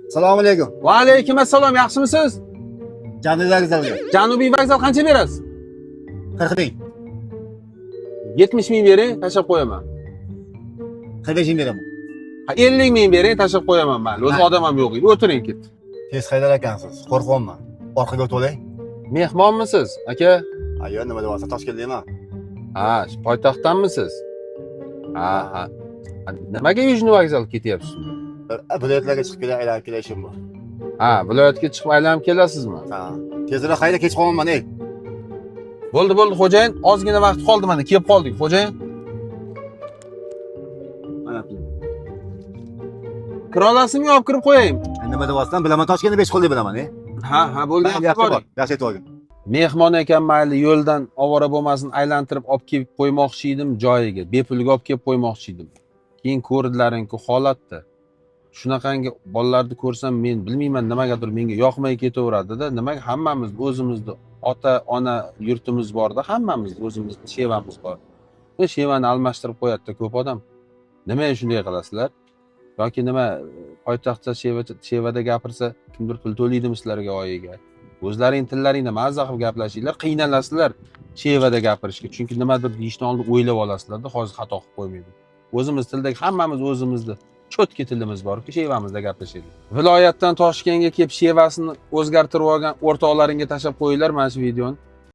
Assalomu alaykum. Va alaykum assalom, yaxshimisiz? Janubiy vokzalga. Janubiy vokzal qancha berasiz? 40 ming. 70 ming bering, tashlab qo'yaman. 45 ming beraman. 50 ming bering, tashlab qo'yaman mayli. O'zi odam ham yo'q edi. O'tiring ketdi. Tez haydar ekansiz. Qo'rqyapman. Orqaga o'tib olay. Mehmonmisiz, aka? Ayo, nima deyapsiz? Toshkentdaman. Ha, poytaxtdanmisiz? Ha. Nimaga Yujniy vokzalga ketyapsiz? Viloyatlarga chiqib kelay, aylanib kelay ishim bor. Ha, viloyatga chiqib aylanib kelasizmi? Ha. Tezroq hayda kech qolmayman, ey. Bo'ldi, xo'jayin, ozgina vaqt qoldi mana, kelib qoldik, xo'jayin. Mana. Kira olasizmi, olib kirib qo'yaymi? Nima deyapsan? Bilaman, Toshkentni 5 qo'lda bilaman, ey. Ha, bo'ldi, Yaxshi bor. Yaxshi aytib olgin. Mehmon ekan mayli, yo'ldan ovora bo'lmasin, aylantirib olib kelib qo'ymoqchi edim joyiga, bepulga olib kelib qo'ymoqchi edim. Keyin ko'rdilaring-ku holatda. Shunaqangi bolalarni ko'rsam men bilmayman nimagadir menga yoqmay ketaveradi-da. Nimaga hammamiz o'zimizni ota, ona yurtimiz borda, hammamiz o'zimizni shevamiz bor. Shevani almashtirib qo'yadi-da ko'p odam. Nimaga shunday qilasizlar? Yoki nima poytaxtda shevada gapirsa kimdir pul to'laydimi sizlarga oyiga? O'zlaring tillaringda mazza qilib gaplashinglar, qiynalasizlar shevada gapirishga. Chunki nimadir deyishdan oldin o'ylab olasizlar-da, hozir xato qilib qo'ymaydi. O'zimiz tildagi hammamiz o'zimizda cho'tki tilimiz bor-ku, shevamizda gaplashaylik. Viloyatdan Toshkentga kelib shevasini o'zgartirib olgan o'rtoqlaringga tashlab qo'yinglar mana shu videoni.